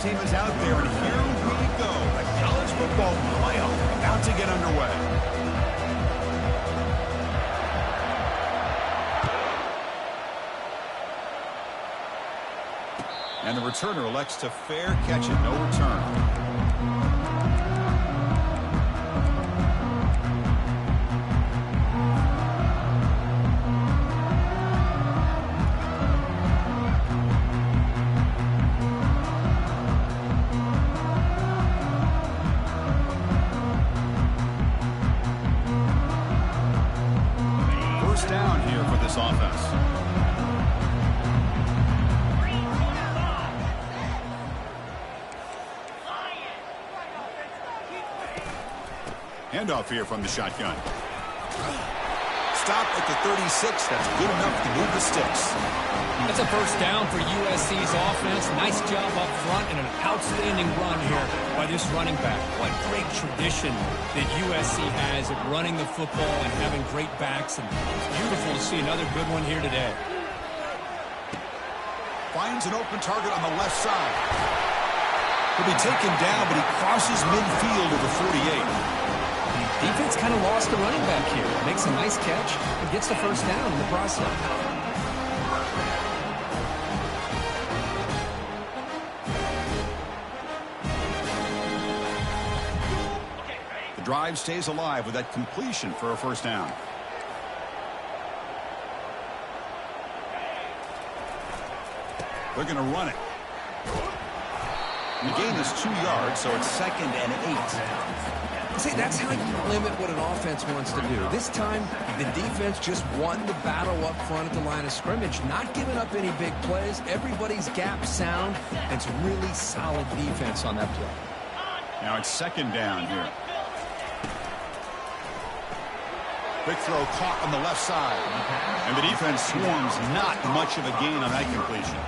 team is out there, and here we go. The college football playoff about to get underway. And the returner elects to fair catch it, no return. First down here for this offense. Handoff here from the shotgun. Stop at the 36. That's good enough to move the sticks. That's a first down for USC's offense. Nice job up front and an outstanding run here by this running back. What great tradition that USC has at running the football and having great backs. And it's beautiful to see another good one here today. Finds an open target on the left side. He'll be taken down, but he crosses midfield to the 48. Defense kind of lost the running back here. Makes a nice catch and gets the first down in the process. The drive stays alive with that completion for a first down. They're going to run it. The gain is 2 yards, so it's 2nd and 8. See, that's how you limit what an offense wants to do. This time, the defense just won the battle up front at the line of scrimmage, not giving up any big plays. Everybody's gap sound, and it's really solid defense on that play. Now it's 2nd down here. Quick throw caught on the left side. And the defense swarms, not much of a gain on that completion.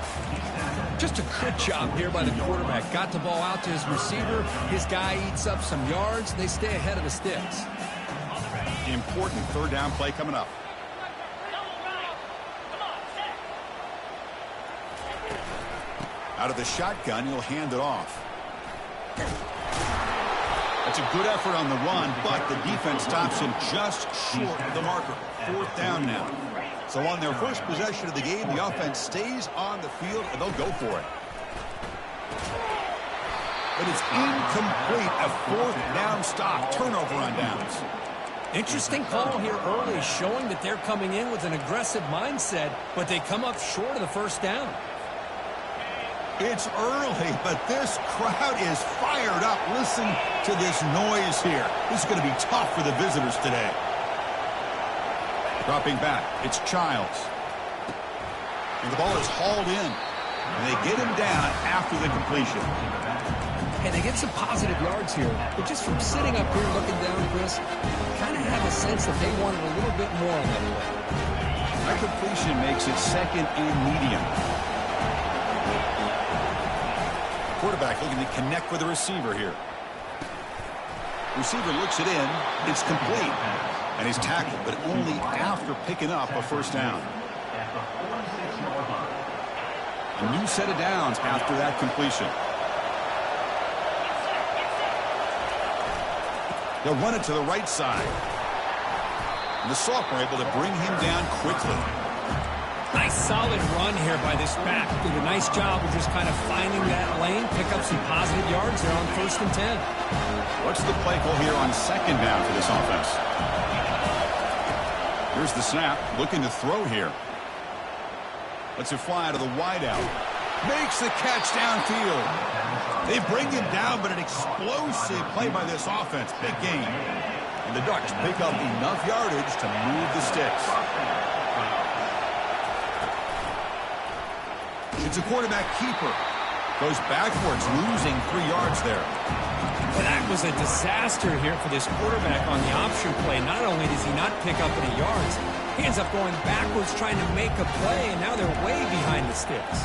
Just a good job here by the quarterback. Got the ball out to his receiver. His guy eats up some yards. They stay ahead of the sticks. Important third down play coming up. Out of the shotgun, he'll hand it off. That's a good effort on the run, but the defense stops him just short of the marker. 4th down now. So on their first possession of the game, the offense stays on the field, and they'll go for it. But it's incomplete. A 4th down stop. Turnover on downs. Interesting call here early, showing that they're coming in with an aggressive mindset, but they come up short of the first down. It's early, but this crowd is fired up. Listen to this noise here. This is going to be tough for the visitors today. Dropping back, it's Childs. And the ball is hauled in. And they get him down after the completion. And they get some positive yards here. But just from sitting up here looking down, Chris, kind of have a sense that they wanted a little bit more on that play. That completion makes it 2nd and medium. Quarterback looking to connect with the receiver here. Receiver looks it in. It's complete. And he's tackled, but only after picking up a first down. A new set of downs after that completion. They'll run it to the right side. And the sophomore able to bring him down quickly. Nice solid run here by this back. Did a nice job of just kind of finding that lane, pick up some positive yards there on 1st and 10. What's the play call here on 2nd down for this offense? Here's the snap, looking to throw here. Lets it fly to the wideout. Makes the catch downfield. They bring him down, but an explosive play by this offense. Big game. And the Ducks pick up enough yardage to move the sticks. It's a quarterback keeper. Goes backwards, losing 3 yards there. Well, that was a disaster here for this quarterback on the option play. Not only does he not pick up any yards, he ends up going backwards trying to make a play, and now they're way behind the sticks.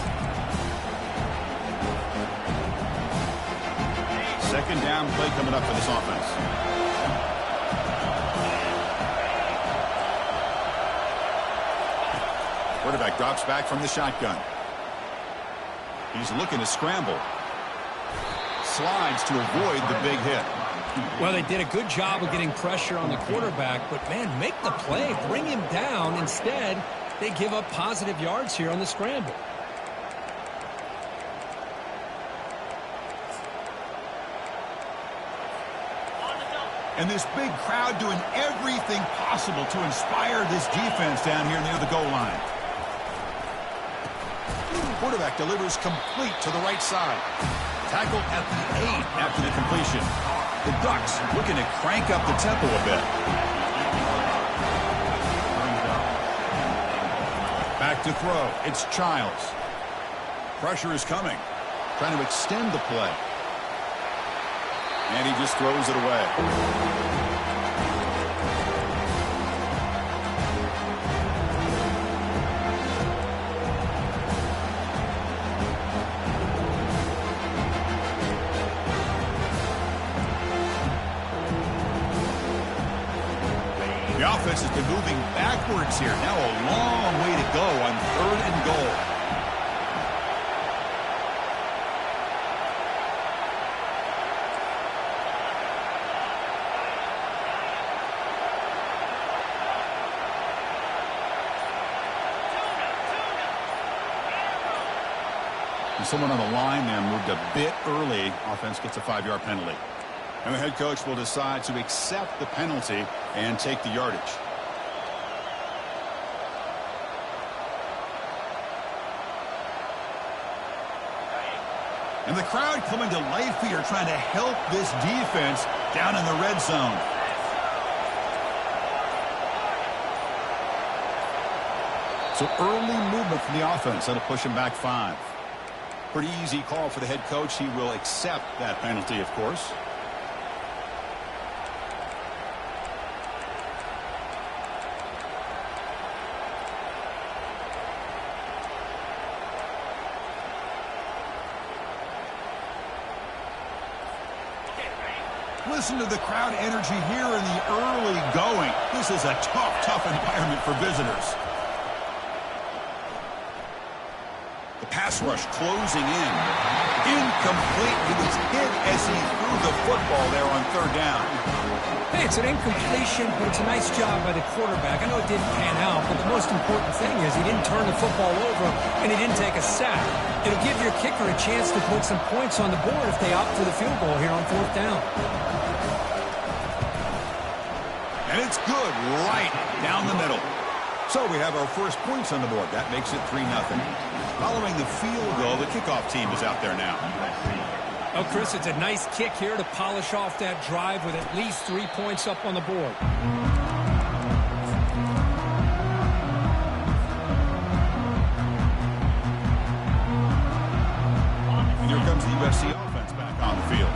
2nd down play coming up for this offense. Quarterback drops back from the shotgun. He's looking to scramble. slides to avoid the big hit. Well, they did a good job of getting pressure on the quarterback, but, man, make the play. Bring him down. Instead, they give up positive yards here on the scramble. And this big crowd doing everything possible to inspire this defense down here near the goal line. Quarterback delivers complete to the right side. Tackled at the 8 after the completion. The Ducks looking to crank up the tempo a bit. Back to throw. It's Childs. Pressure is coming. Trying to extend the play. And he just throws it away. The offense has been moving backwards here. Now a long way to go on 3rd and goal. Someone on the line there moved a bit early. Offense gets a 5-yard penalty. And the head coach will decide to accept the penalty and take the yardage. And the crowd coming to life here trying to help this defense down in the red zone. So early movement from the offense. That'll push him back 5. Pretty easy call for the head coach. He will accept that penalty, of course. Listen to the crowd energy here in the early going. This is a tough environment for visitors. The pass rush closing in. Incomplete. He was hit as he threw the football there on 3rd down. Hey, it's an incompletion, but it's a nice job by the quarterback. I know it didn't pan out, but the most important thing is he didn't turn the football over and he didn't take a sack. It'll give your kicker a chance to put some points on the board if they opt for the field goal here on 4th down. And it's good right down the middle. So we have our first points on the board. That makes it 3-0. Following the field goal, the kickoff team is out there now. Oh, Chris, it's a nice kick here to polish off that drive with at least 3 points up on the board. And here comes the USC offense back on the field.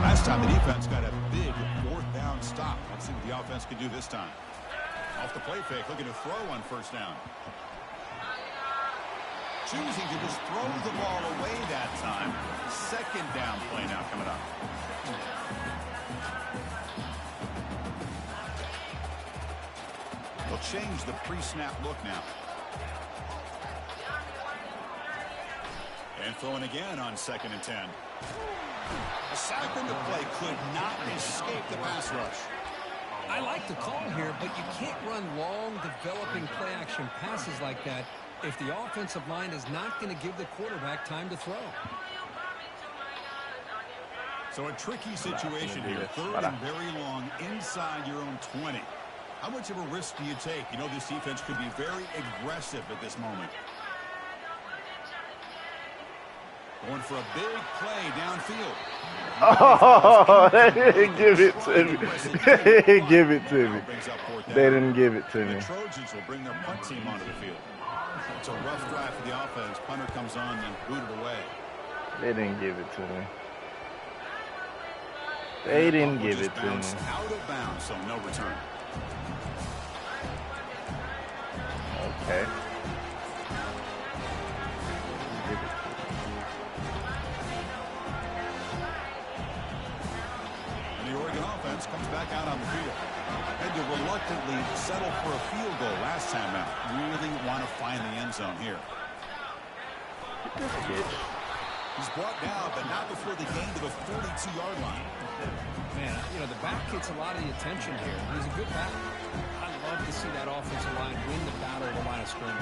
Last time the defense got a big 4th down stop. Let's see what the offense can do this time. Off the play fake, looking to throw on 1st down. Choosing to just throw the ball away that time. 2nd down play now coming up. They'll change the pre-snap look now. And throwing again on 2nd and 10. A sack in the play could not escape the pass rush. I like the call here, but you can't run long, developing play-action passes like that if the offensive line is not going to give the quarterback time to throw. So a tricky situation here. 3rd and very long inside your own 20. How much of a risk do you take? You know this defense could be very aggressive at this moment. Going for a big play downfield. Oh, they didn't give it to me. They didn't give it to me. They didn't give it to me. The Trojans will bring their punt team onto the field. It's a rough drive for the offense. Punter comes on and booted away. They didn't give it to me. They didn't give it to me. Out of bounds, so no return. Okay. Comes back out on the field. Had to reluctantly settle for a field goal last time out. Really want to find the end zone here. He's brought down, but not before the gain to the 42-yard line. Man, you know, the back gets a lot of the attention here. He's a good back. I love to see that offensive line win the battle of the line of scrimmage.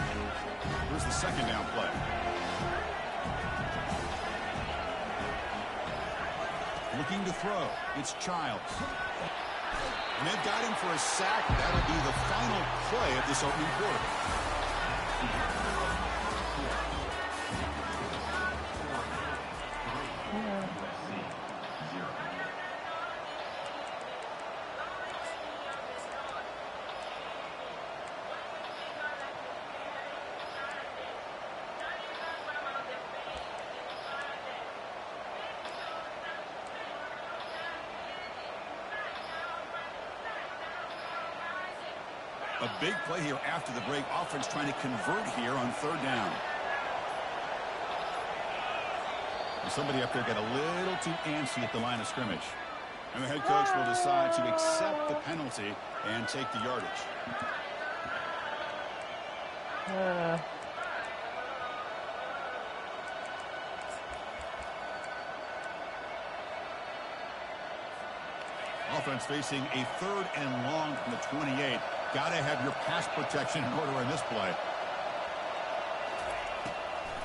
Here's the second down play. Looking to throw. It's Childs. And they've got him for a sack. That'll be the final play of this opening quarter. A big play here after the break. Offense trying to convert here on third down. And somebody up there got a little too antsy at the line of scrimmage. And the head coach will decide to accept the penalty and take the yardage. Offense facing a third and long from the 28. Got to have your pass protection in order in this play.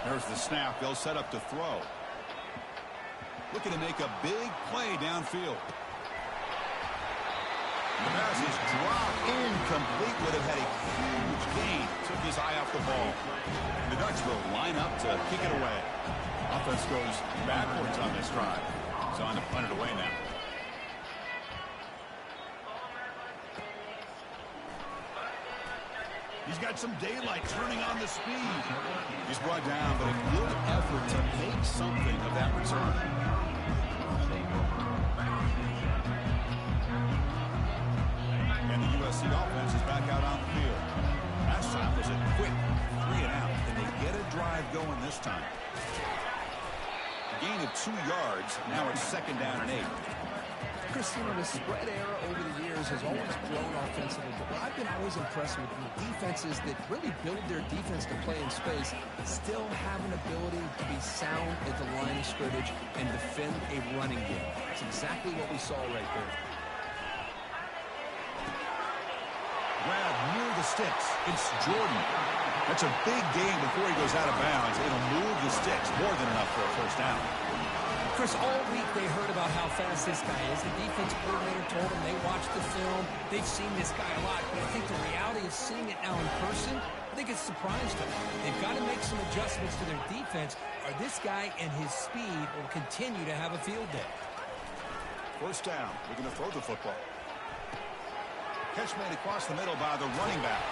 There's the snap. They'll set up to throw. Looking to make a big play downfield. The pass is dropped incomplete. Would have had a huge gain. Took his eye off the ball. The Ducks will line up to kick it away. Offense goes backwards on this drive. It's on to punt it away now. He's got some daylight, turning on the speed. He's brought down, but a good effort to make something of that return. And the USC offense is back out on the field. Last time was a quick 3 and out, and they get a drive going this time. A gain of 2 yards. Now it's second down and 8. Chris, you know, the spread era over the years has always grown offensively, but what I've been always impressed with the defenses that really build their defense to play in space still have an ability to be sound at the line of scrimmage and defend a running game. That's exactly what we saw right there. Grab near the sticks. It's Jordan. That's a big gain before he goes out of bounds. It'll move the sticks. More than enough for a first down. Chris, all week they heard about how fast this guy is. The defense coordinator told them they watched the film. They've seen this guy a lot. But I think the reality of seeing it now in person, I think it's surprised them. They've got to make some adjustments to their defense, or this guy and his speed will continue to have a field day. First down. We're going to throw the football. Catch made across the middle by the running back.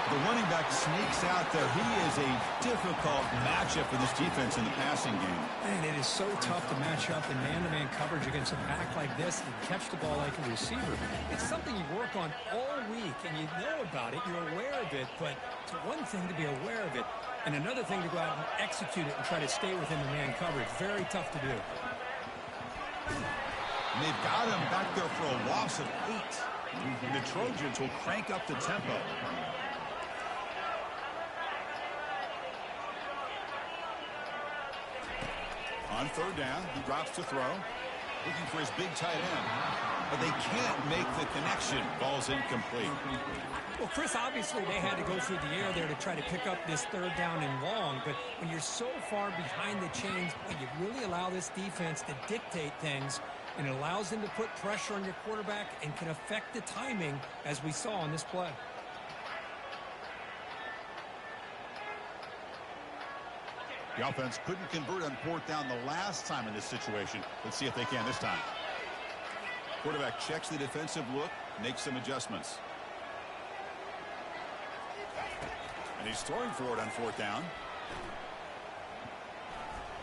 The running back sneaks out there. He is a difficult matchup for this defense in the passing game. Man, it is so tough to match up in man-to-man coverage against a back like this and catch the ball like a receiver. It's something you work on all week, and you know about it. You're aware of it, but it's one thing to be aware of it, and another thing to go out and execute it and try to stay within the man coverage. Very tough to do. And they've got him back there for a loss of 8. And the Trojans will crank up the tempo. On third down, he drops to throw. Looking for his big tight end. But they can't make the connection. Ball's incomplete. Well, Chris, obviously they had to go through the air there to try to pick up this third down and long. But when you're so far behind the chains, when you really allow this defense to dictate things, and it allows them to put pressure on your quarterback and can affect the timing, as we saw on this play. The offense couldn't convert on fourth down the last time in this situation. Let's see if they can this time. Quarterback checks the defensive look, makes some adjustments. And he's throwing for it on fourth down.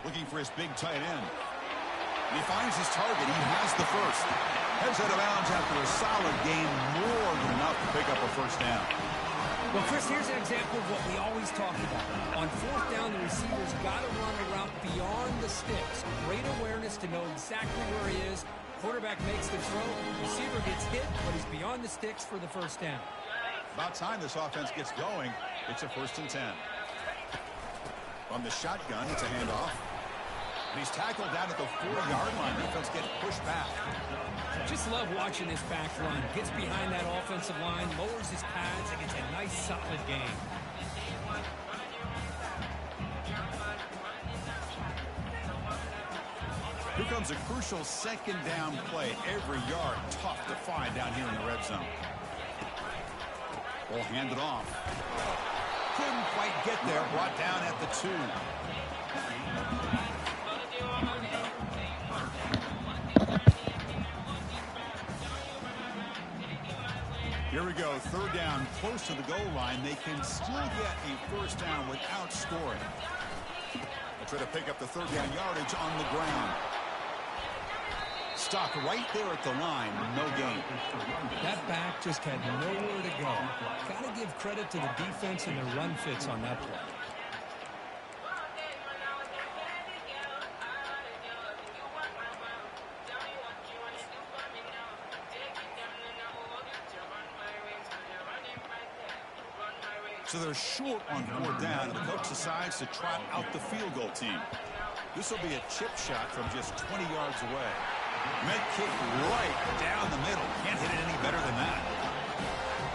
Looking for his big tight end. And he finds his target. He has the first. Heads out of bounds after a solid game. More than enough to pick up a first down. Well, Chris, here's an example of what we always talk about. On fourth down, the receiver's got to run a route beyond the sticks. Great awareness to know exactly where he is. Quarterback makes the throw. Receiver gets hit, but he's beyond the sticks for the first down. About time this offense gets going. It's a 1st and 10. From the shotgun, it's a handoff. He's tackled down at the 4-yard line. Defense gets pushed back. Just love watching this back run. Gets behind that offensive line, lowers his pads, and gets a nice, solid gain. Here comes a crucial second down play. Every yard tough to find down here in the red zone. Ball handed off. Couldn't quite get there. Brought down at the 2. Here we go. 3rd down, close to the goal line. They can still get a first down without scoring. They'll try to pick up the 3rd down yardage on the ground. Stopped right there at the line. No gain. That back just had nowhere to go. Got to give credit to the defense and their run fits on that play. So they're short on 4th down, and the coach decides to trot out the field goal team. This will be a chip shot from just 20 yards away. Med kick right down the middle. Can't hit it any better than that.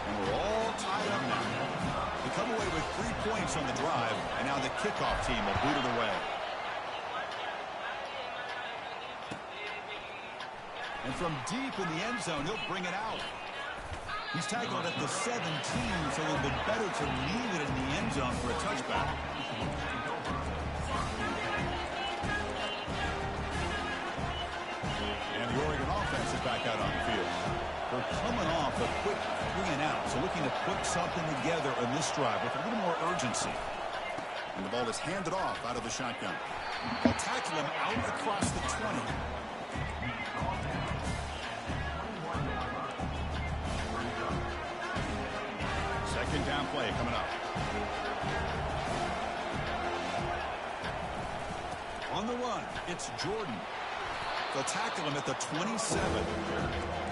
And we're all tied up now. They come away with 3 points on the drive, and now the kickoff team will boot it away. And from deep in the end zone, he'll bring it out. He's tackled at the 17, so it would be better to leave it in the end zone for a touchback. And the Oregon offense is back out on the field. They're coming off a quick 3 and out, so looking to put something together in this drive with a little more urgency. And the ball is handed off out of the shotgun. They'll tackle him out across the 20. Second down play coming up. On the run, it's Jordan. They'll tackle him at the 27.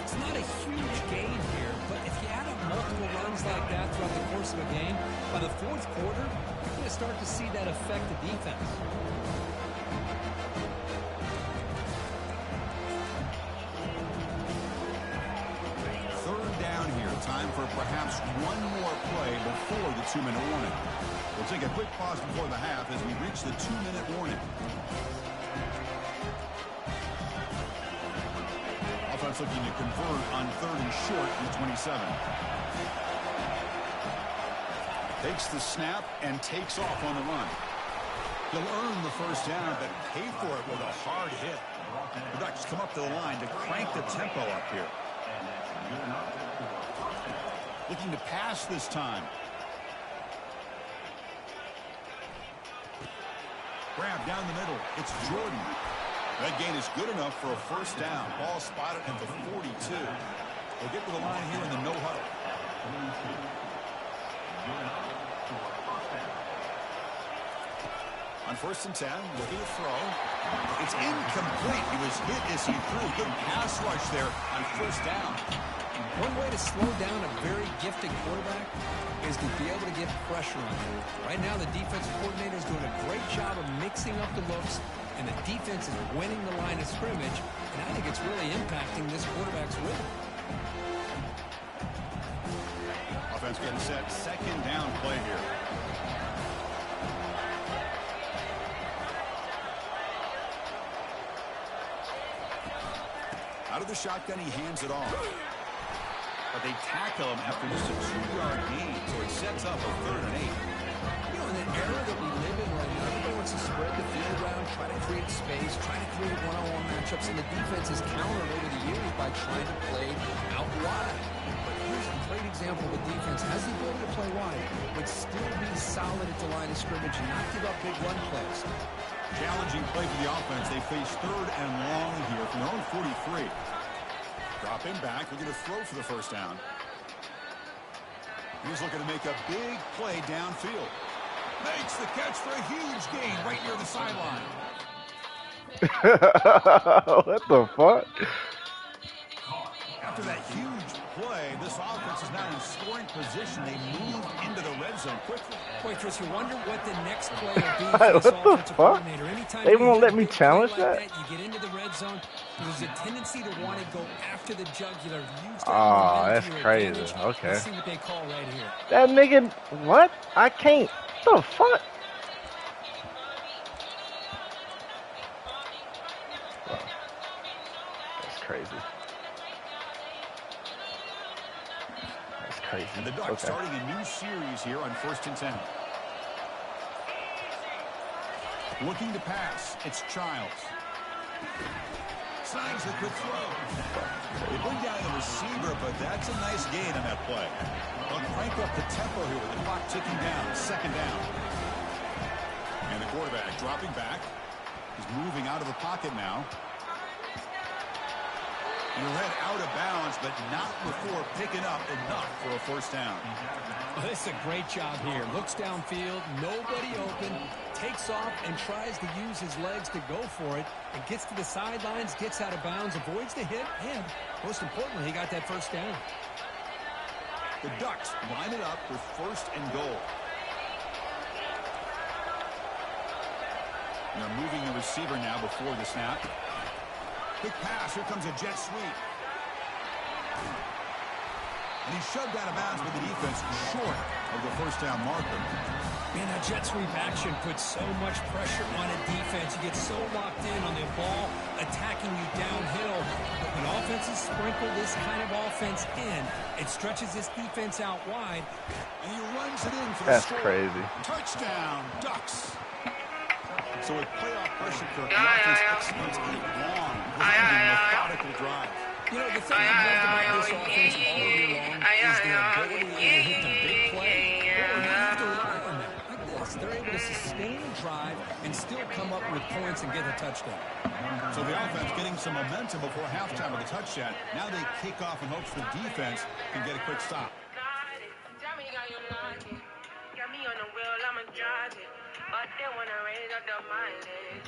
It's not a huge gain here, but if you add up multiple runs like that throughout the course of a game, by the 4th quarter, you're going to start to see that affect the defense. Time for perhaps one more play before the 2-minute warning. We'll take a quick pause before the half as we reach the 2-minute warning. Offense looking to convert on 3rd and short from the 27. Takes the snap and takes off on the run. He'll earn the first down, but pay for it with a hard hit. The Ducks come up to the line to crank the tempo up here. Looking to pass this time. Grab down the middle. It's Jordan. That gain is good enough for a first down. Ball spotted at the 42. They'll get to the line here in the no huddle. On 1st and 10, looking to throw. It's incomplete. He was hit as he threw. Good pass rush there on 1st down. One way to slow down a very gifted quarterback is to be able to get pressure on him. Right now, the defensive coordinator is doing a great job of mixing up the looks, and the defense is winning the line of scrimmage, and I think it's really impacting this quarterback's rhythm. Offense getting set. Second down play here. Out of the shotgun, he hands it off. But they tackle him after just a 2-yard gain, so it sets up a 3rd and 8. You know, in the era that we live in right now, everybody wants to spread the field around, try to create space, try to create one-on-one matchups, and the defense has countered over the years by trying to play out wide. But here's a great example of a defense has the ability to play wide, but still be solid at the line of scrimmage and not give up big run plays. Challenging play for the offense. They face 3rd and long here from their own 43. Drop him back. Looking to throw for the first down. He's looking to make a big play downfield. Makes the catch for a huge gain right near the sideline. What the fuck? After that huge play, the this offense is now in scoring position. They moved into the red zone quickly. Boy, Chris, you wonder what the next play will be for this offensive coordinator. Anytime They you won't hit let me a big challenge play like that? You get into the red zone, there's a tendency to want to go after the jugular. Use that Oh, momentum that's to your crazy. advantage. Okay. Let's see what they call right here. That nigga, what? I can't. What the fuck? Wow. That's crazy. That's crazy. And the Ducks starting a new series here on 1st and 10. Looking to pass. It's Childs. Signs the quick throw. They bring down the receiver, but that's a nice gain on that play. They'll crank up the tempo here with the clock ticking down. 2nd down. And the quarterback dropping back. He's moving out of the pocket now. He led out of bounds, but not before picking up enough for a 1st down. Well, this is a great job here. Looks downfield, nobody open, takes off and tries to use his legs to go for it, and gets to the sidelines, gets out of bounds, avoids the hit, and most importantly, he got that 1st down. The Ducks line it up with 1st and goal. They're moving the receiver now before the snap. Quick pass. Here comes a jet sweep. And he's shoved out of bounds with the defense short of the 1st down marker. Man, that jet sweep action puts so much pressure on a defense. You get so locked in on the ball attacking you downhill. But when offenses sprinkle this kind of offense in, it stretches this defense out wide. And he runs it in for the score. That's crazy. Touchdown, Ducks. So with playoff pressure, the offense executes a long, methodical drive. You know, the thing I've loved about this offense all year long is their ability to hit the big play, or not have to rely on that. Like this, they're able to sustain a drive and still come up with points and get a touchdown. So the offense getting some momentum before halftime with a touchdown. Now they kick off in hopes the defense can get a quick stop. But they wanna raise up the mileage.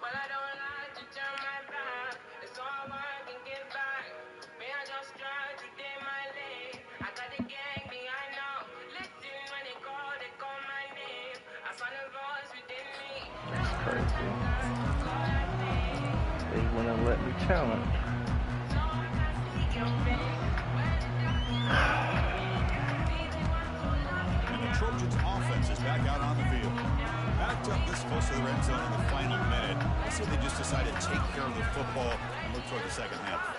But I don't like to turn my back. It's all I can get back. May I just try to get my leg. I got the gang behind now. Listen when they call my name. I find a voice within me. That's crazy. They wouldn't let me challenge. Trojans offense is back out on the field. Backed up this close to the red zone in the final minute. I say they just decided to take care of the football and look toward the 2nd half.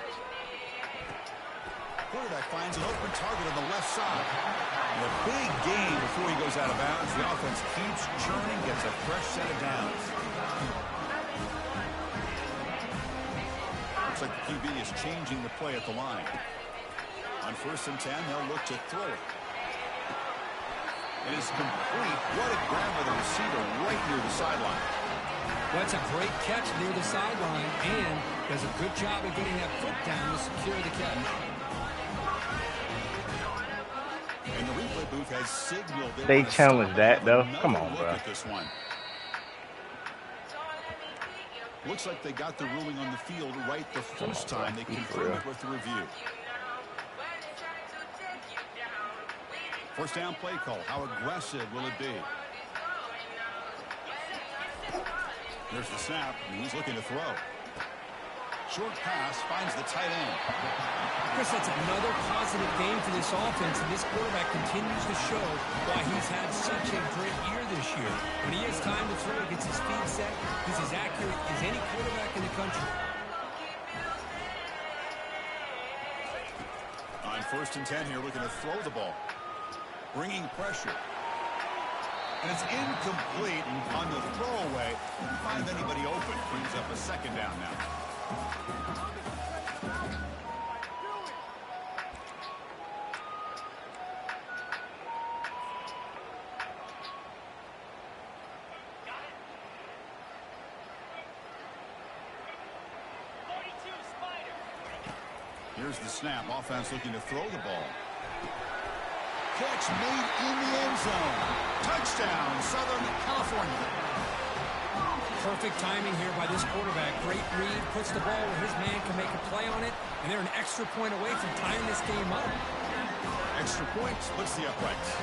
Quarterback finds an open target on the left side. And a big gain before he goes out of bounds. The offense keeps churning, gets a fresh set of downs. Looks like the QB is changing the play at the line. On 1st and 10, they'll look to throw it. It is complete. What a grab by the receiver right near the sideline. That's a great catch near the sideline, and does a good job of getting that foot down to secure the catch. And the replay booth has signaled They challenged that, though. Come on, look bro. at this one. Looks like they got the ruling on the field right the first time. They confirmed it with the review. 1st down play call. How aggressive will it be? There's the snap, and he's looking to throw. Short pass finds the tight end. Chris, that's another positive game for this offense, and this quarterback continues to show why he's had such a great year this year. When he has time to throw, he gets his feet set. He's as accurate as any quarterback in the country. On 1st and 10 here, looking to throw the ball. Bringing pressure. And it's incomplete on the throwaway. Didn't find anybody open. Brings up a 2nd down now. Here's the snap. Offense looking to throw the ball. Catch made in the end zone. Touchdown, Southern California. Perfect timing here by this quarterback. Great read, puts the ball where his man can make a play on it, and they're an extra point away from tying this game up. Extra point splits the uprights.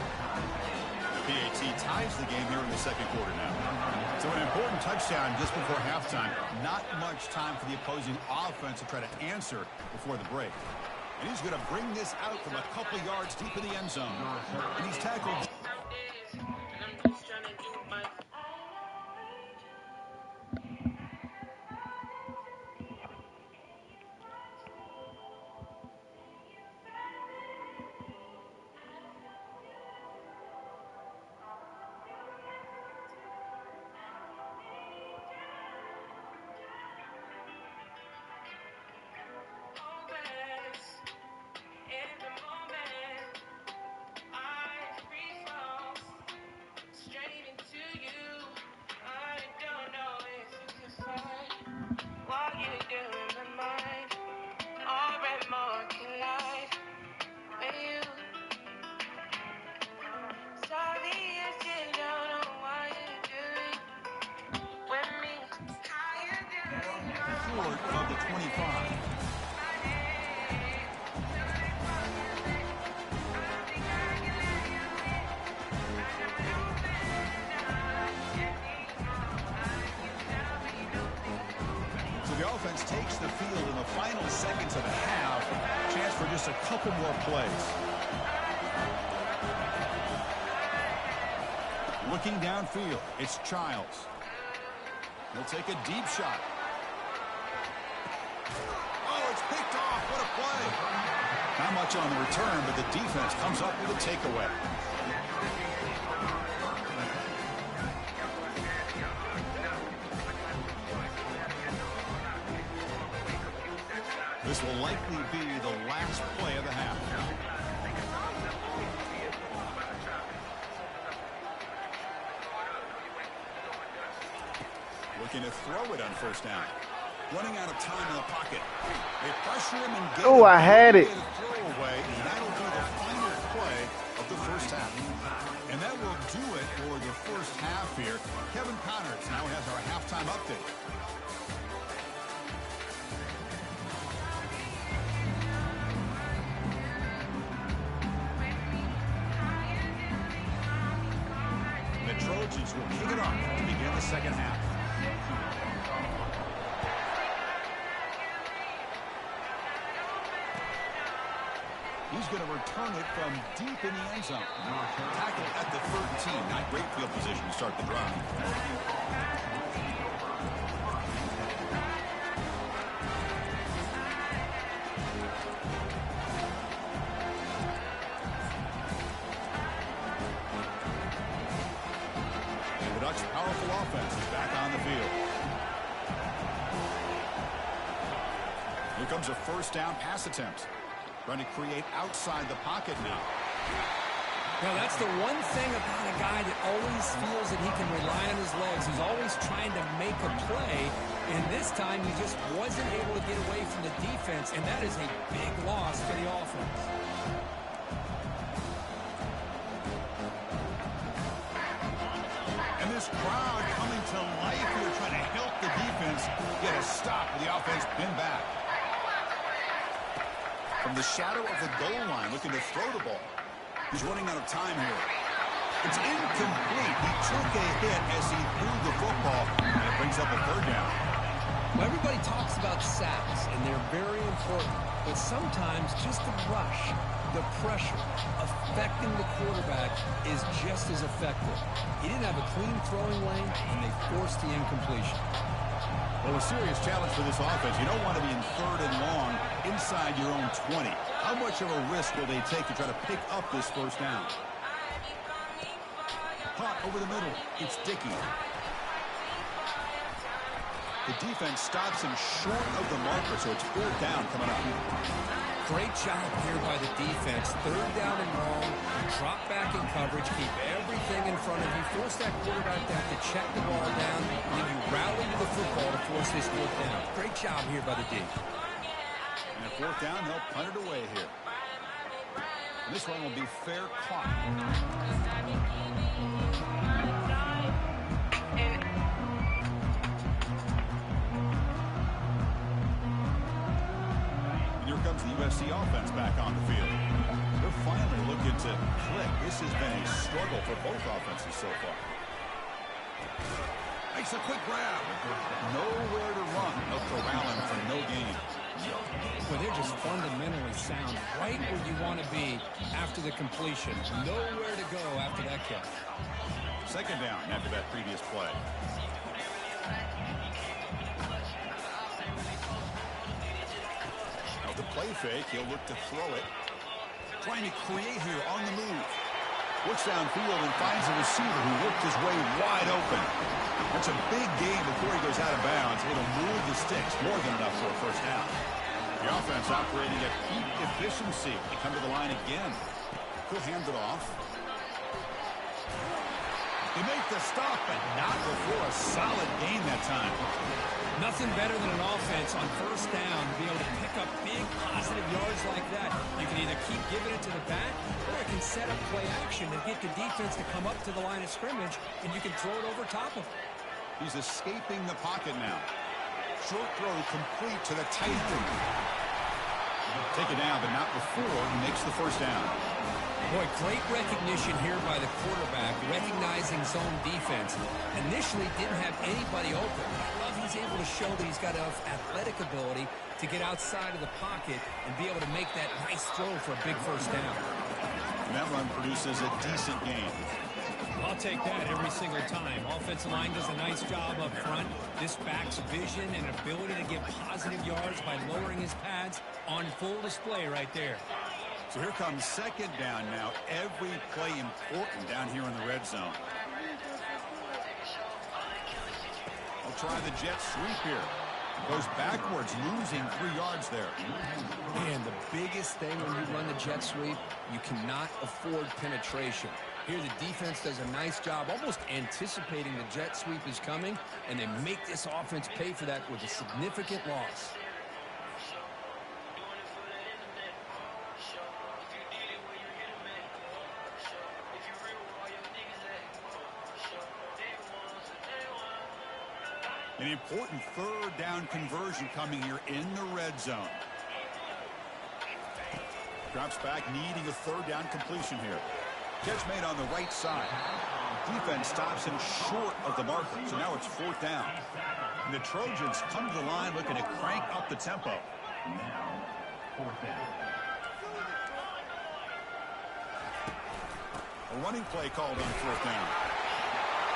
The PAT ties the game here in the second quarter now. So an important touchdown just before halftime. Not much time for the opposing offense to try to answer before the break. And he's going to bring this out from a couple yards deep in the end zone. And he's tackled. Of the 25. So the offense takes the field in the final seconds of the half. Chance for just a couple more plays. Looking downfield, it's Childs. He'll take a deep shot. Picked off. What a play. Not much on the return, but the defense comes up with a takeaway. This will likely be the last play of the half. Looking to throw it on first down. Running out of time in the pocket. They pressure him and get I had it. Away, and that'll be the final play of the first half. And that will do it for the first half here. Kevin Connors now has our halftime update. The Trojans will kick it off to begin the second half. He's going to return it from deep in the end zone. Tackle at the 13. Not great field position to start the drive. And the Ducks' powerful offense is back on the field. Here comes a first down pass attempt. Trying to create outside the pocket now. Now, that's the one thing about a guy that always feels that he can rely on his legs. He's always trying to make a play, and this time he just wasn't able to get away from the defense, and that is a big loss for the offense. And this crowd coming to life here, trying to help the defense get a stop with the offense pinned back. From the shadow of the goal line, looking to throw the ball. He's running out of time here. It's incomplete. He took a hit as he threw the football, and it brings up a third down. Well, everybody talks about sacks, and they're very important. But sometimes just the rush, the pressure, affecting the quarterback is just as effective. He didn't have a clean throwing lane, and they forced the incompletion. Well, a serious challenge for this offense. You don't want to be in third and long inside your own 20. How much of a risk will they take to try to pick up this first down? Caught over the middle. It's Dickey. The defense stops him short of the marker, so it's fourth down coming up. Great job here by the defense. Third down and long. Drop back in coverage. Keep everything in front of you. Force that quarterback to have to check the ball down. And then you rally to the football to force this fourth down. Great job here by the D. And a fourth down, they'll punt it away here. And this one will be fair caught. comes the USC offense back on the field. They're finally looking to click. This has been a struggle for both offenses so far. Makes a quick grab. Nowhere to run. No corralling for no gain. Well, they're just fundamentally sound, right where you want to be after the completion. Nowhere to go after that catch. Second down after that previous play. Now the play fake, he'll look to throw it. Trying to create here on the move. Looks downfield and finds a receiver who worked his way wide open. That's a big gain before he goes out of bounds. It'll move the sticks more than enough for a first down. The offense operating at peak efficiency. They come to the line again. He'll hand it off. They make the stop, but not before a solid gain that time. Nothing better than an offense on first down to be able to pick up big positive yards like that. You can either keep giving it to the back, or it can set up play action and get the defense to come up to the line of scrimmage, and you can throw it over top of it. He's escaping the pocket now. Short throw complete to the tight end. Take it down, but not before he makes the first down. Boy, great recognition here by the quarterback, recognizing zone defense. Initially didn't have anybody open. I love he's able to show that he's got enough athletic ability to get outside of the pocket and be able to make that nice throw for a big first down. And that run produces a decent gain. I'll take that every single time. Offensive line does a nice job up front. This back's vision and ability to get positive yards by lowering his pads on full display right there. So here comes second down now. Every play important down here in the red zone. We'll try the jet sweep here. Goes backwards, losing 3 yards there. And the biggest thing when you run the jet sweep, you cannot afford penetration. Here the defense does a nice job almost anticipating the jet sweep is coming, and they make this offense pay for that with a significant loss. An important third down conversion coming here in the red zone. Drops back, needing a third down completion here. Catch made on the right side. Defense stops him short of the marker, so now it's fourth down. And the Trojans come to the line looking to crank up the tempo. Now, fourth down. A running play called on fourth down.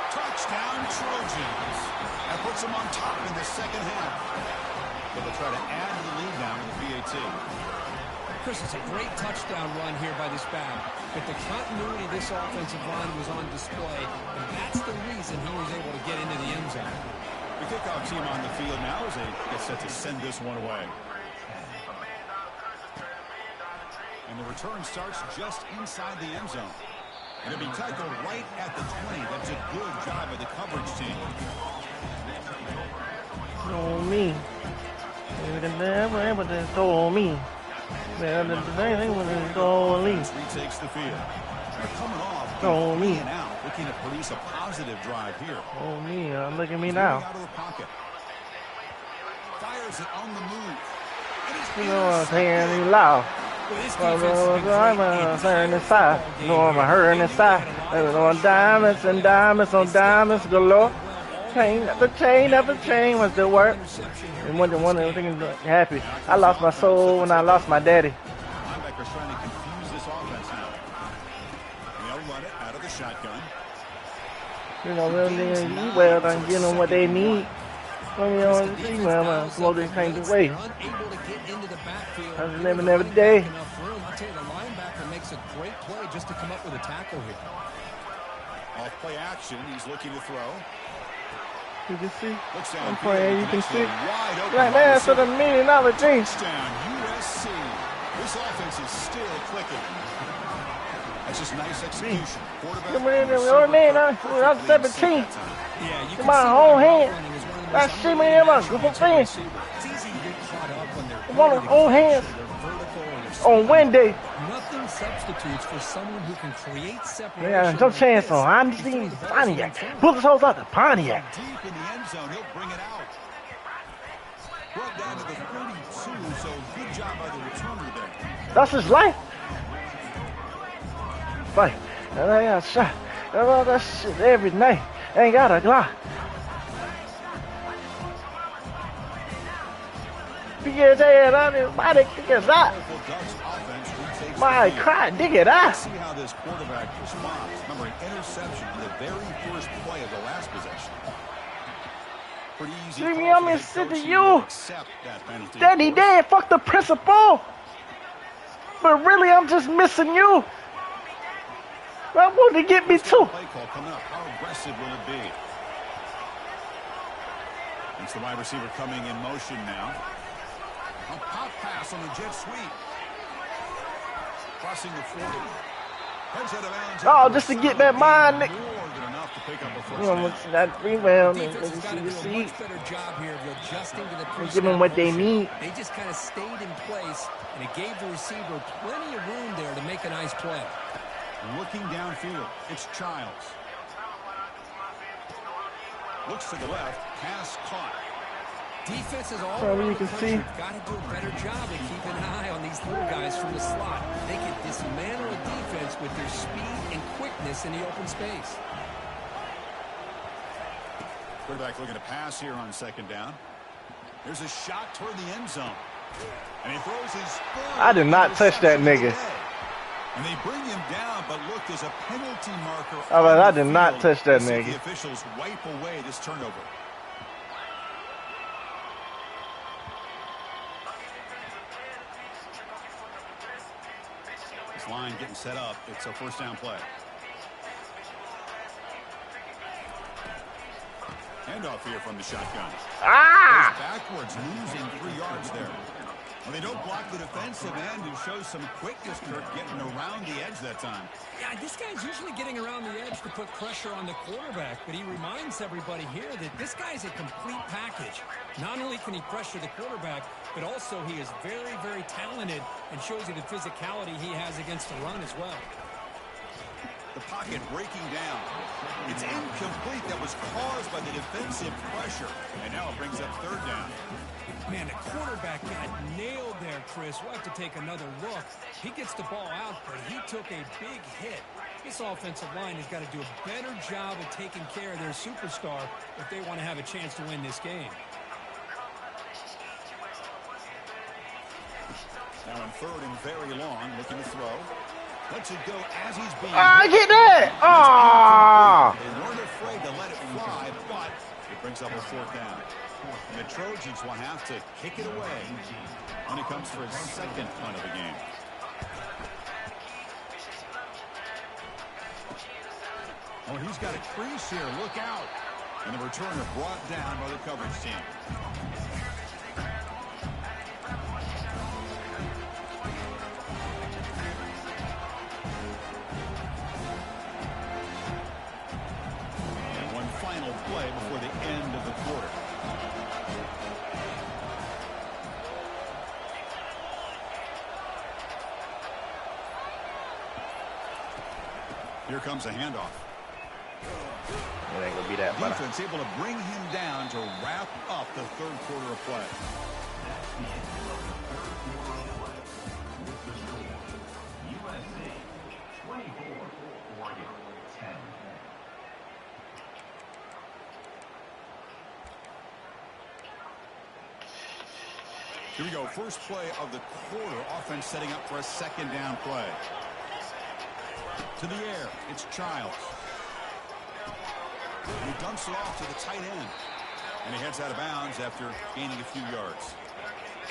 Touchdown Trojans. That puts them on top in the second half. But they'll try to add to the lead now with the PAT. Chris, it's a great touchdown run here by this back. But the continuity of this offensive line was on display, and that's the reason he was able to get into the end zone. The kickoff team on the field now as they get set to send this one away. And the return starts just inside the end zone. And it'll be tackled right at the 20. That's a good job of the coverage team. Throw me. You can never able to throw me. Retakes the field. They're coming off. Throw me. Out, looking to produce a positive drive here. Oh me, look at me now. Out of the pocket. Fires it on the move. You know I'm saying, you loud. I'm saying this side. You know I'm hurting this side. On diamonds and diamonds on diamonds galore. Chain after chain after chain was the work. And one of the things happy. I lost my soul when I lost my daddy. Linebackers trying to confuse this offense now. They'll run it out of the shotgun. You know, really, well, I'm getting them what they need. Let me on the team, man. Slow this thing away. I was living every day. I'll tell you, the linebacker makes a great play just to come up with a tackle here. Off play action, he's looking to throw. You can see. I'm I'm playing, you can see. Right, man, that's $1 million thing. Touchdown, USC. This offense is still clicking. That's just nice execution. Come in there, old man, I'm 17. Yeah, you Come on, whole hand. That's see me in my good friend. It's easy to get caught up when they're Come on, old hands. On Wednesday. Nothing substitutes for someone who can create separation. Yeah, no chance on. I'm seeing Pontiac. Pull his hose out the Pontiac. Deep in the end zone, he'll bring it out. brought down to the 32, so good job by the returner there. That's his life. Fight. And I got shot. And all that shit every night. Ain't got a Glock. Because they had on his body, because that. My cry, dig it out. See how this quarterback responds. Remember, an interception on the very first play of the last possession. Pretty easy. Jimmy, I'm in city you. Accept that penalty. Daddy dad, fuck the principal. But really, I'm just missing you. I want to get me too. Play call coming up. How aggressive will it be? It's the wide receiver coming in motion now. A pop pass on the jet sweep. Crossing the 40. Heads out of bounds. Oh, just to get that mind, Nick. More than enough to pick up a first You down. want to see that rebound and Defense has got to do a see much better job here of adjusting to the and give them what they need. They just kind of stayed in place, and it gave the receiver plenty of room there to make a nice play. Looking downfield. It's Childs. Looks to the left. Pass caught. Defense is all Well, around you the can country. see. Got to do a better job of keeping an eye on these little guys from the slot. They can dismantle a defense with their speed and quickness in the open space. Quarterback looking to pass here on second down. There's a shot toward the end zone. And he throws his third. I did not touch that nigga. And they bring him down, but look, there's a penalty marker. Oh, but on I the did not field. touch that Let's see if nigga. the officials wipe away this turnover. This line getting set up. It's a first down play. Handoff here from the shotgun. Ah! Goes backwards, losing 3 yards there. Well, they don't block the defensive end, who shows some quickness, Kirk, getting around the edge that time. Yeah, this guy's usually getting around the edge to put pressure on the quarterback, but he reminds everybody here that this guy's a complete package. Not only can he pressure the quarterback, but also he is very, very talented and shows you the physicality he has against the run as well. The pocket breaking down. It's incomplete. That was caused by the defensive pressure. And now it brings up third down. Man, the quarterback got nailed there, Chris. We'll have to take another look. He gets the ball out, but he took a big hit. This offensive line has got to do a better job of taking care of their superstar if they want to have a chance to win this game. Now in third and very long, looking to throw. Lets it go as he's being Ah, hit. get that! Ah! They weren't afraid to let it fly, but it brings up a fourth down. And the Trojans will have to kick it away when it comes for his second punt of the game. Oh, he's got a crease here. Look out. And the returner brought down by the coverage team. And one final play before the end of the quarter. Here comes a handoff. It ain't gonna be that better. Defense able to bring him down to wrap up the third quarter of play. USA 24, Oregon 10. Here we go. First play of the quarter. Offense setting up for a second down play. To the air. It's Childs. He dumps it off to the tight end. And he heads out of bounds after gaining a few yards.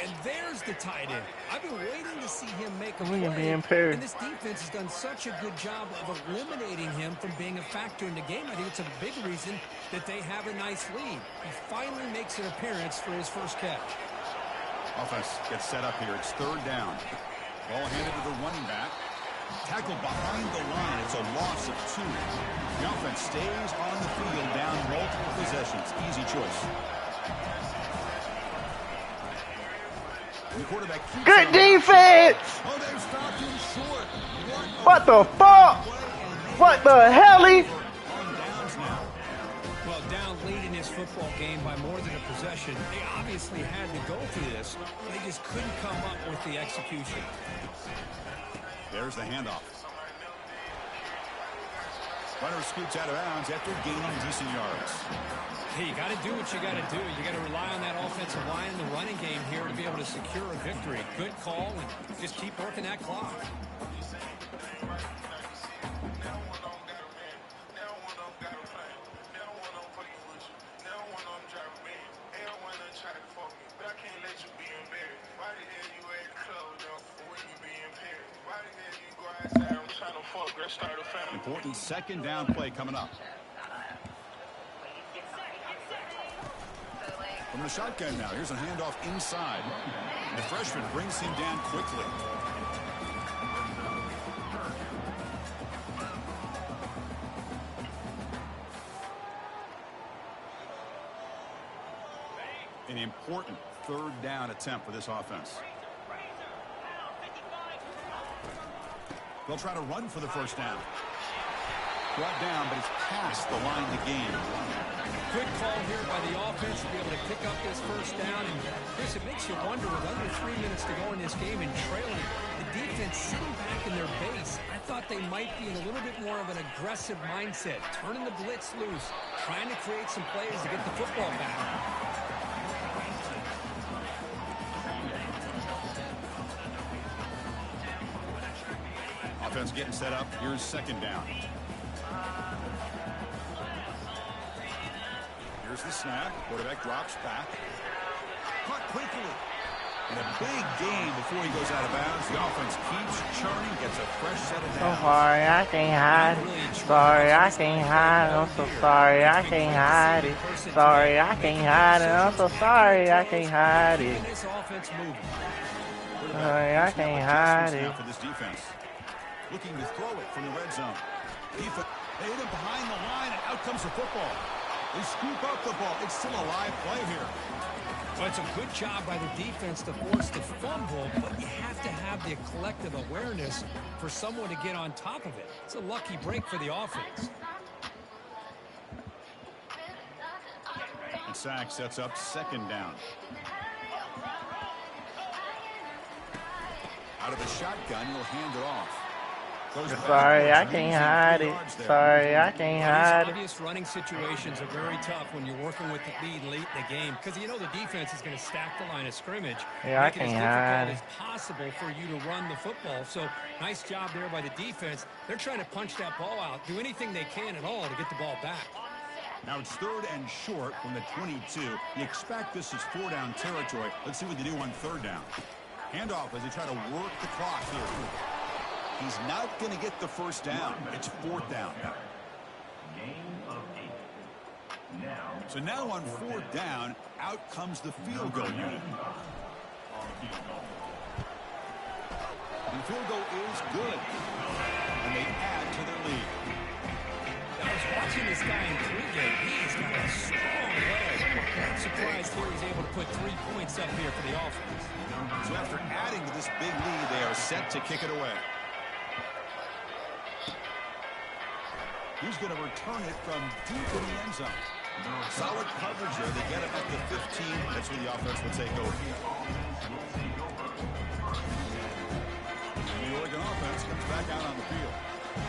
And there's the tight end. I've been waiting to see him make a Look at play. me impaired. And this defense has done such a good job of eliminating him from being a factor in the game. I think it's a big reason that they have a nice lead. He finally makes an appearance for his first catch. Offense gets set up here. It's third down. Ball handed to the running back. Tackled behind the line. It's a loss of 2. The offense stays on the field down multiple possessions. Easy choice. And the quarterback keeps Good it. defense! Oh, they've stopped him short. What the fuck? What the hell? On downs now. Well, down late in his this football game by more than a possession. They obviously had to go for this. They just couldn't come up with the execution. There's the handoff. Runner scoots out of bounds after gaining decent yards. Hey, you got to do what you got to do. You got to rely on that offensive line in the running game here to be able to secure a victory. Good call, and just keep working that clock. Important second down play coming up. From the shotgun now, here's a handoff inside. The freshman brings him down quickly. An important third down attempt for this offense. They'll try to run for the first down. Brought down, but it's past the line to gain. Good call here by the offense to be able to pick up this first down. And Chris, it makes you wonder, with under 3 minutes to go in this game and trailing, the defense sitting back in their base. I thought they might be in a little bit more of an aggressive mindset, turning the blitz loose, trying to create some plays to get the football back. Offense getting set up. Here's second down. Here's the snap. Quarterback drops back. Caught quickly. And a big gain before he goes out of bounds. The offense keeps churning, gets a fresh set of downs. So sorry, I can't hide. Sorry, I can't hide. I'm so sorry, I can't hide it. Sorry, I can't hide it. I'm so sorry, I can't hide it. Sorry, I can't hide it. For this defense. Looking to throw it from the red zone. Defense, they hit him behind the line, and out comes the football. They scoop up the ball. It's still a live play here. Well, it's a good job by the defense to force the fumble, but you have to have the collective awareness for someone to get on top of it. It's a lucky break for the offense. And sack sets up second down. Out of the shotgun, he'll hand it off. Sorry, I can't hide it. Sorry, I can't hide it. Obvious running situations are very tough when you're working with the lead late in the game, because you know the defense is going to stack the line of scrimmage. Yeah, I make it as can't hide difficult as possible for you to run the football. So nice job there by the defense. They're trying to punch that ball out, do anything they can at all to get the ball back. Now it's third and short from the 22. You expect this is 4-down territory. Let's see what they do on third down. Handoff as they try to work the clock here. He's not going to get the first down. It's fourth down. Gain of 8. So now on fourth down, out comes the field goal unit. The field goal is good. And they add to their lead. I was watching this guy in pregame. He's got a strong leg. I'm surprised here he's able to put 3 points up here for the offense. So after adding to this big lead, they are set to kick it away. He's going to return it from deep in the end zone. Solid coverage there. They get him at the 15. That's where the offense will take over. The Oregon offense comes back out on the field.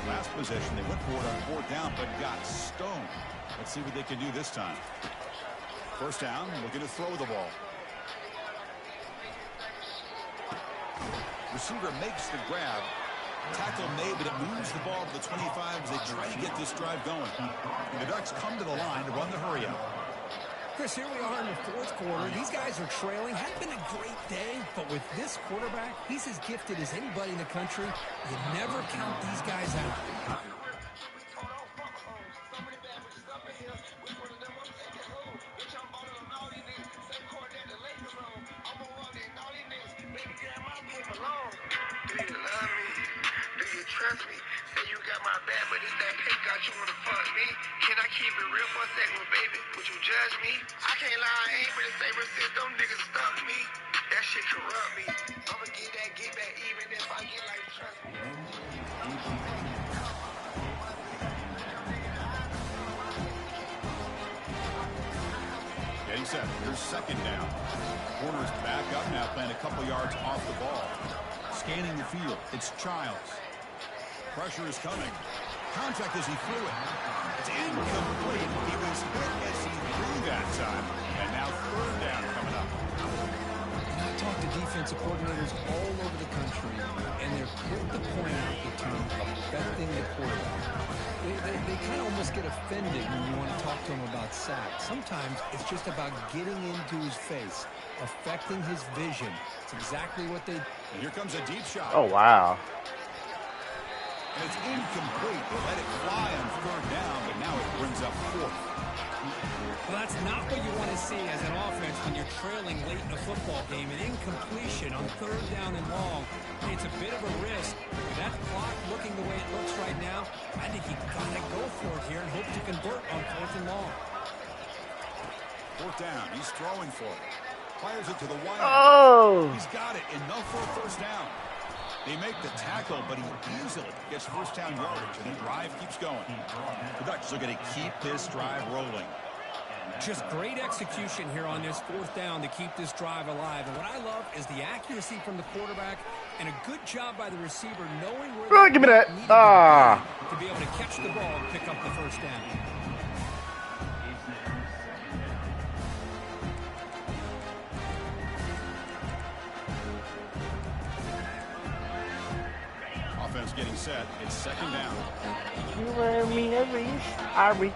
Last possession, they went for it on fourth down, but got stoned. Let's see what they can do this time. First down, looking to throw the ball. Receiver makes the grab. Tackle made, but it moves the ball to the 25 as they try to get this drive going. And the Ducks come to the line to run the hurry up. Chris, here we are in the fourth quarter. These guys are trailing. Hadn't been a great day, but with this quarterback, he's as gifted as anybody in the country. You never count these guys out. Trust me, say you got my back, but it's that pay got you wanna fuck me. Can I keep it real for a second, baby? Would you judge me? I can't lie, I ain't really say since them niggas stuck me. That shit corrupt me. I'ma get back even if I get like trust me. set. Here's second down. Corner's back up now, playing a couple yards off the ball. Scanning the field. It's Childs. Pressure is coming. Contact as he threw it. It's incomplete. He was hit as he threw that time. And now third down coming up. And I talk to defensive coordinators all over the country, and they're quick to point out the term affecting the quarterback. They kind of almost get offended when you want to talk to them about sacks. Sometimes it's just about getting into his face, affecting his vision. It's exactly what they... And here comes a deep shot. Oh, wow. And it's incomplete. They let it fly on third down, but now it brings up fourth. Well, that's not what you want to see as an offense when you're trailing late in a football game. An incompletion on third down and long. It's a bit of a risk. With that clock looking the way it looks right now, I think you've got to go for it here and hope to convert on fourth and long. Fourth down. He's throwing for it. Fires it to the wide. Oh! He's got it. Enough for a first down. They make the tackle, but he easily gets first down yardage, and the drive keeps going. The Ducks are going to keep this drive rolling. Just great execution here on this fourth down to keep this drive alive. And what I love is the accuracy from the quarterback and a good job by the receiver knowing where Oh, give me that. to be able to catch the ball and pick up the first down. Offense getting set. It's second down. You wear me every sorry.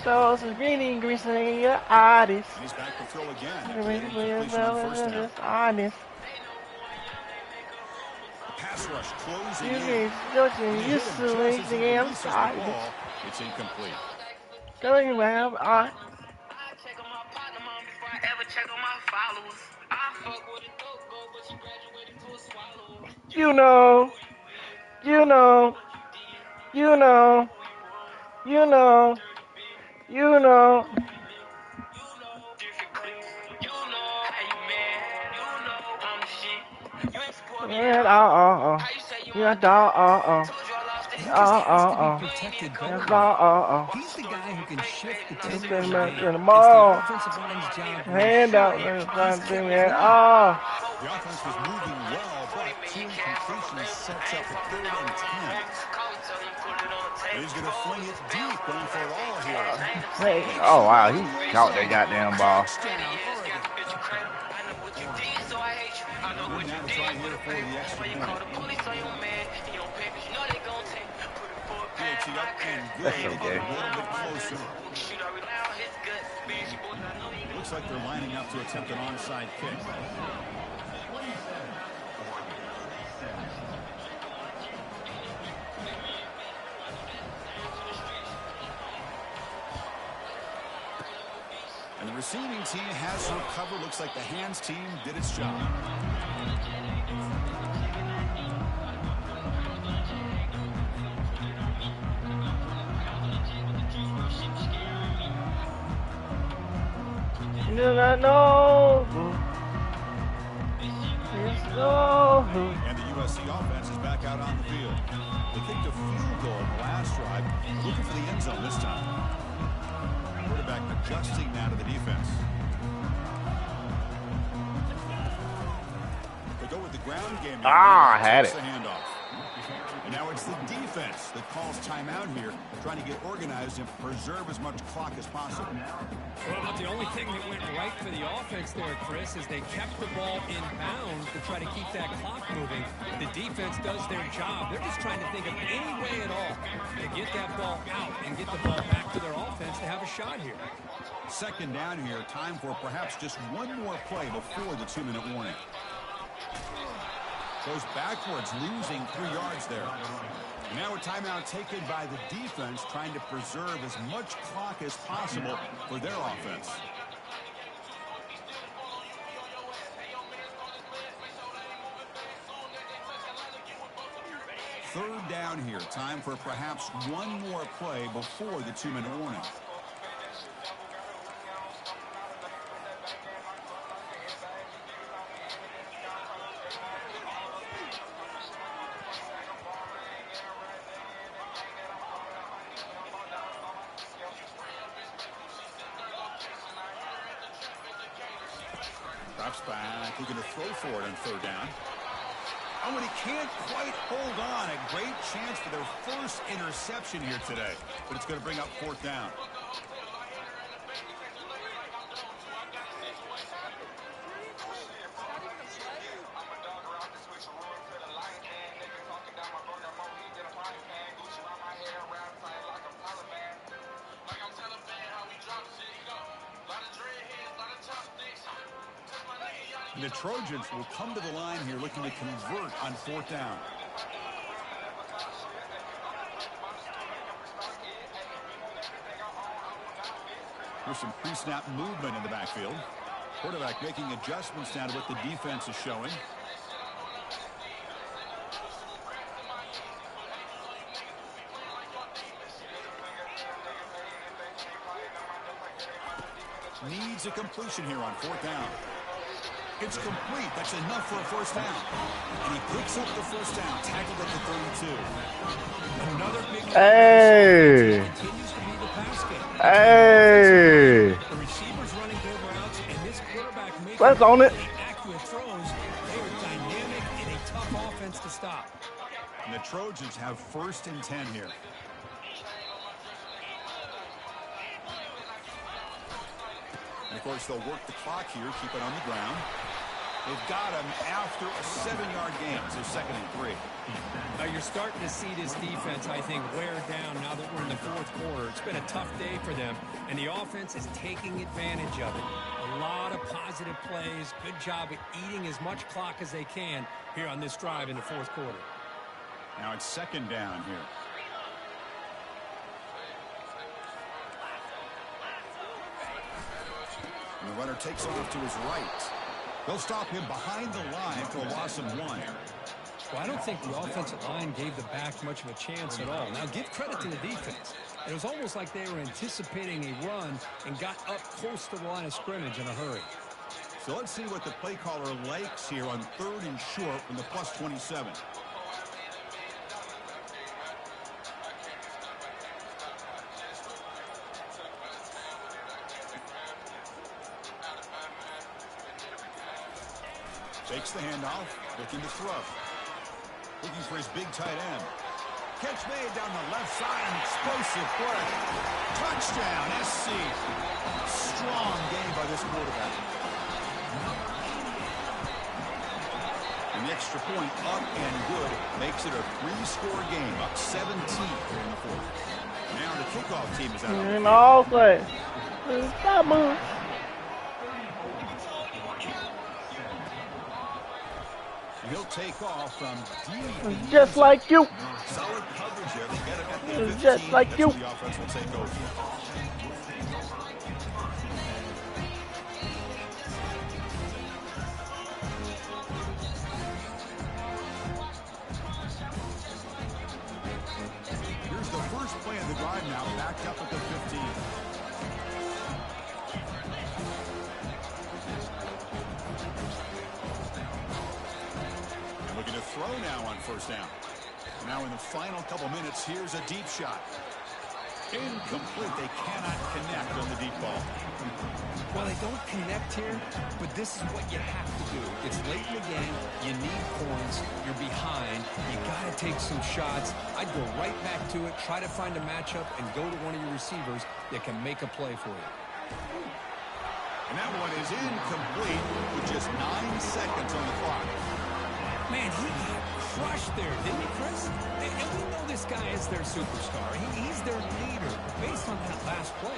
So some greeny grease in your eyes. And he's back to throw again. Honest. The pass rush closing You in. can used to anything else. It's incomplete. Going around, I check on my partner, mom, before I ever check on my followers. I fuck with a dope girl, but she graduated to a swallow. you know, you know, you know, you know, you know. Different cliques. You know how you mad. You know I'm the shit. You ain't support me. Yeah, How you say you yeah, my dog? Told you I lost He it. just has to be protected better. He's the guy who can shift the tempo of the game. It's the offensive line's job to hand ensure out, he's trying to kept do that. The offense was moving well, but two completions sets up a third and 10. He's going to fling it deep, going for it all here. Hey, oh wow, he caught that goddamn ball. We're now to try here for the extra point. Takes it up and good. That's They get okay. a little bit closer. Looks like they're lining up to attempt an onside kick. And the receiving team has recovered. Looks like the hands team did its job. Do not know. Yes, no. And the USC offense is back out on the field. They kicked a field goal in the last drive. Looking for the end zone this time. Quarterback adjusting now to the defense. They go with the ground game. I had it. The handoff. And now it's the defense that calls timeout here, trying to get organized and preserve as much clock as possible. Well, the only thing that went right for the offense there, Chris, is they kept the ball in bounds to try to keep that clock moving. The defense does their job. They're just trying to think of any way at all to get that ball out and get the ball back to their offense to have a shot here. Second down here, time for perhaps just one more play before the 2-minute warning. Goes backwards, losing 3 yards there. And now a timeout taken by the defense, trying to preserve as much clock as possible for their offense. Third down here, time for perhaps one more play before the 2-minute warning. Drops back, looking to throw for it on third down. Oh, and he can't quite hold on. A great chance for their first interception here today. But it's going to bring up fourth down. The Trojans will come to the line here looking to convert on fourth down. There's some pre-snap movement in the backfield. Quarterback making adjustments now to what the defense is showing. Needs a completion here on fourth down. It's complete. That's enough for a first down. And he picks up the first down, tackled at the 32. Another big Hey! continues to be the pass game. Hey! The receivers running good routes, and this quarterback making Let's own it. accurate throws. They are dynamic and a tough offense to stop. And the Trojans have first and 10 here. And, of course, they'll work the clock here, keep it on the ground. They've got him after a 7-yard gain. So second and 3. Now you're starting to see this defense, I think, wear down now that we're in the fourth quarter. It's been a tough day for them, and the offense is taking advantage of it. A lot of positive plays. Good job at eating as much clock as they can here on this drive in the fourth quarter. Now it's second down here. And the runner takes off to his right. They'll stop him behind the line for a loss of 1. Well, I don't think the offensive line gave the back much of a chance at all. Now, give credit to the defense. It was almost like they were anticipating a run and got up close to the line of scrimmage in a hurry. So let's see what the play caller likes here on third and short from the plus 27. Takes the handoff, looking to throw. Looking for his big tight end. Catch made down the left side, an explosive play. Touchdown, SC. Strong game by this quarterback. And the extra point up and good makes it a 3-score game, up 17 here in the fourth. Now the kickoff team is out. And all play. Stop moving. He'll take off from deep. Just like you. Solid coverage there. They get him at the 15. Just like you. That's where the offense will take over. Here's the first play of the drive now, backed up at the 15. Looking to throw now on first down. Now in the final couple minutes, here's a deep shot. Incomplete. They cannot connect on the deep ball. Well, they don't connect here, but this is what you have to do. It's late in the game. You need points. You're behind. You got to take some shots. I'd go right back to it, try to find a matchup, and go to one of your receivers that can make a play for you. And that one is incomplete with just 9 seconds on the clock. Man, he got crushed there, didn't he, Chris? And we know this guy is their superstar. He's their leader. Based on that last play,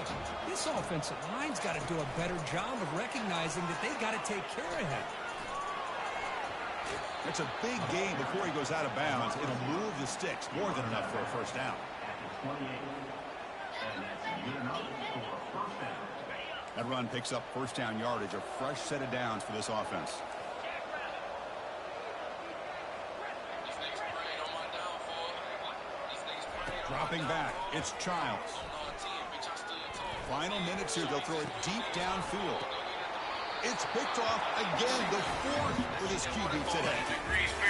this offensive line's got to do a better job of recognizing that they got to take care of him. It's a big game before he goes out of bounds. It'll move the sticks. More than enough for a first down. That run picks up first down yardage. A fresh set of downs for this offense. Dropping back, it's Childs. Final minutes here, they'll throw it deep downfield. It's picked off again, the 4th for this QB today.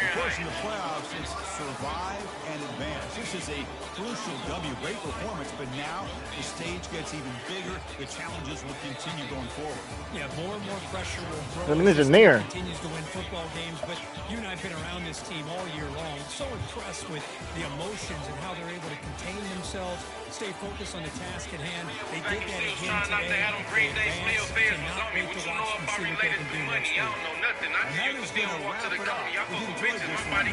Of course, success in the playoffs is survive and advance. This is a crucial W. Great performance, but now the stage gets even bigger. The challenges will continue going forward. Yeah, more and more pressure will grow. I'm an engineer. Continues to win football games, but you and I have been around this team all year long. So impressed with the emotions and how they're able to contain themselves, stay focused on the task at hand. They did that again today. They advanced, cannot wait to watch and see what they can do next week. And that is going to wrap it up. If you enjoyed this one,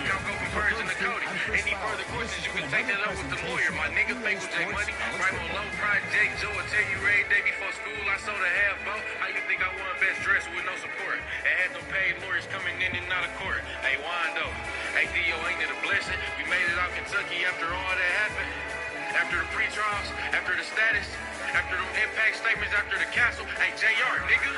Any further questions, you can take that up with the lawyer. My nigga Fake with J Money, right on Low Project. Joe will tell you every day before school I sold a half boat. How you think I won best dress with no support? And had no paid lawyers coming in and out of court. Hey, Wando. Hey, Dio, ain't it a blessing? We made it out Kentucky after all that happened. After the pre-trials, after the status, after the impact statements, after the castle. Hey, JR, nigga.